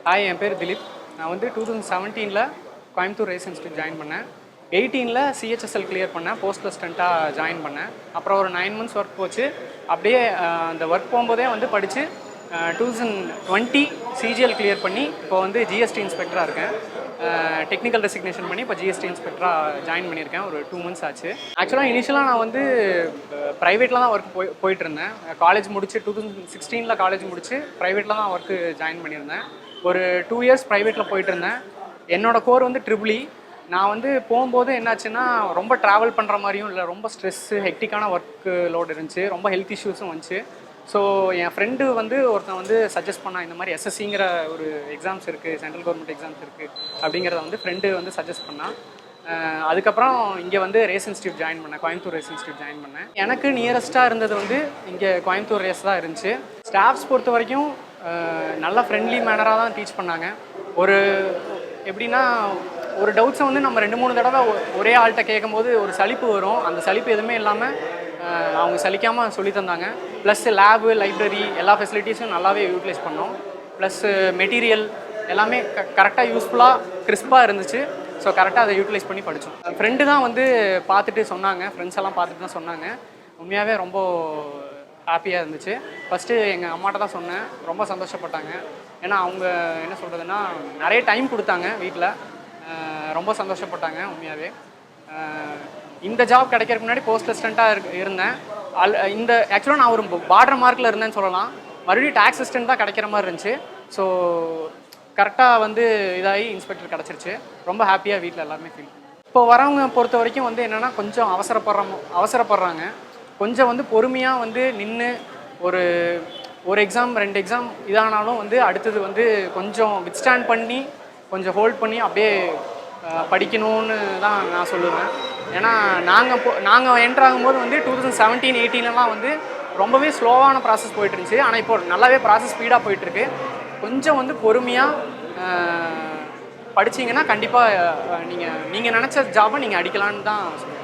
Hi, என் பேர் திலீப். நான் வந்து 2017 கோயம்புத்தூர் ரேஸ் இன்ஸ்டியூட் ஜாயின் பண்ணேன். 18 சிஹெச்எஸ்எல் கிளியர் பண்ணேன். போஸ்ட் அசிஸ்டண்ட்டாக ஜாயின் பண்ணேன். அப்புறம் ஒரு 9 months ஒர்க் போச்சு. அப்படியே அந்த ஒர்க் போகும்போதே வந்து படித்து 2020 சிஜிஎல் கிளியர் பண்ணி இப்போ வந்து ஜிஎஸ்டி இன்ஸ்பெக்டராக இருக்கேன். டெக்னிக்கல் ரெசிக்னேஷன் பண்ணி இப்போ ஜிஎஸ்டி இன்ஸ்பெக்டராக ஜாயின் பண்ணியிருக்கேன். ஒரு 2 months ஆச்சு. ஆக்சுவலாக இனிஷியலாக நான் வந்து ப்ரைவேட்டில் தான் ஒர்க் போயிட்டு இருந்தேன். காலேஜ் முடிச்சு 2016 காலேஜ் முடிச்சு ப்ரைவேட்டில் தான் ஒர்க்கு ஜாயின் பண்ணியிருந்தேன். ஒரு 2 years ப்ரைவேட்டில் போயிட்டு இருந்தேன். என்னோடய கோர் வந்து ட்ரிபிள். நான் வந்து போகும்போது என்னாச்சுன்னா ரொம்ப ட்ராவல் பண்ணுற மாதிரியும் இல்லை, ரொம்ப ஸ்ட்ரெஸ்ஸு ஹெக்டிக்கான ஒர்க்கு லோடு இருந்துச்சு, ரொம்ப ஹெல்த் இஷ்யூஸும் வந்துச்சு. ஸோ என் ஃப்ரெண்டு வந்து ஒருத்தன் வந்து சஜஸ்ட் பண்ணான், இந்த மாதிரி எஸ்எஸ்சிங்கிற ஒரு எக்ஸாம்ஸ் இருக்குது, சென்ட்ரல் கவர்மெண்ட் எக்ஸாம்ஸ் இருக்குது அப்படிங்கிறத வந்து ஃப்ரெண்டு வந்து சஜஸ்ட் பண்ணான். அதுக்கப்புறம் இங்கே வந்து ரேஸ் இன்ஸ்டியூட் ஜாயின் பண்ணேன், கோயம்புத்தூர் ரேஸ் இன்ஸ்டியூட் ஜாயின் பண்ணேன். எனக்கு நியரஸ்ட்டாக இருந்தது வந்து இங்கே கோயம்புத்தூர் ரேஸ் தான் இருந்துச்சு. ஸ்டாஃப்ஸ் பொறுத்த வரைக்கும் நல்லா ஃப்ரெண்ட்லி மேனராக தான் டீச் பண்ணாங்க. ஒரு எப்படின்னா, ஒரு டவுட்ஸை வந்து நம்ம 2-3 தடவை ஒரே ஆள்கிட்ட கேட்கும்போது ஒரு சலிப்பு வரும். அந்த சலிப்பு எதுவுமே இல்லாமல் அவங்க சலிக்காமல் சொல்லி தந்தாங்க. ப்ளஸ் லேபு, லைப்ரரி எல்லா ஃபெசிலிட்டிஸும் நல்லாவே யூட்டிலைஸ் பண்ணோம். ப்ளஸ் மெட்டீரியல் எல்லாமே கரெக்டாக யூஸ்ஃபுல்லாக கிறிஸ்பாக இருந்துச்சு. ஸோ கரெக்டாக அதை யூட்டிலைஸ் பண்ணி படித்தோம். ஃப்ரெண்டு தான் வந்து பார்த்துட்டு சொன்னாங்க, ஃப்ரெண்ட்ஸ் எல்லாம் பார்த்துட்டு தான் சொன்னாங்க. உண்மையாகவே ரொம்ப ஹாப்பியாக இருந்துச்சு. ஃபஸ்ட்டு எங்கள் அம்மாட்ட தான் சொன்னேன், ரொம்ப சந்தோஷப்பட்டாங்க. ஏன்னா அவங்க என்ன சொல்கிறதுன்னா நிறைய டைம் கொடுத்தாங்க வீட்டில், ரொம்ப சந்தோஷப்பட்டாங்க உண்மையாகவே. இந்த ஜாப் கிடைக்கிறதுக்கு முன்னாடி போஸ்ட் அசிஸ்டண்ட்டாக இருந்தேன். இந்த ஆக்சுவலாக நான் ஒரு பார்டர் மார்க்கில் இருந்தேன்னு சொல்லலாம். மறுபடியும் டேக்ஸ் அசிஸ்டண்ட் தான் கிடைக்கிற மாதிரி இருந்துச்சு. ஸோ கரெக்டாக வந்து இதாகி இன்ஸ்பெக்டர் கிடச்சிருச்சு. ரொம்ப ஹாப்பியாக வீட்டில் எல்லாருமே ஃபீல். இப்போ வரவங்க பொறுத்த வரைக்கும் வந்து என்னென்னா கொஞ்சம் அவசரப்படுறாங்க. கொஞ்சம் வந்து பொறுமையாக வந்து நின்று ஒரு எக்ஸாம் 2 எக்ஸாம் இதானாலும் வந்து அடுத்தது வந்து கொஞ்சம் வித்ஸ்டாண்ட் பண்ணி கொஞ்சம் ஹோல்ட் பண்ணி அப்படியே படிக்கணும்னு தான் நான் சொல்லுவேன். ஏன்னா நாங்கள் என்ட்ரு ஆகும்போது வந்து 2017-18 வந்து ரொம்பவே ஸ்லோவான ப்ராசஸ் போயிட்டு இருந்துச்சு. ஆனால் இப்போ நல்லாவே ப்ராசஸ் ஸ்பீடாக போயிட்டுருக்கு. கொஞ்சம் வந்து பொறுமையாக படிச்சிங்கன்னா கண்டிப்பாக நீங்கள் நினச்ச ஜாபை நீங்கள் அடிக்கலான்னு தான் சொல்லுவேன்.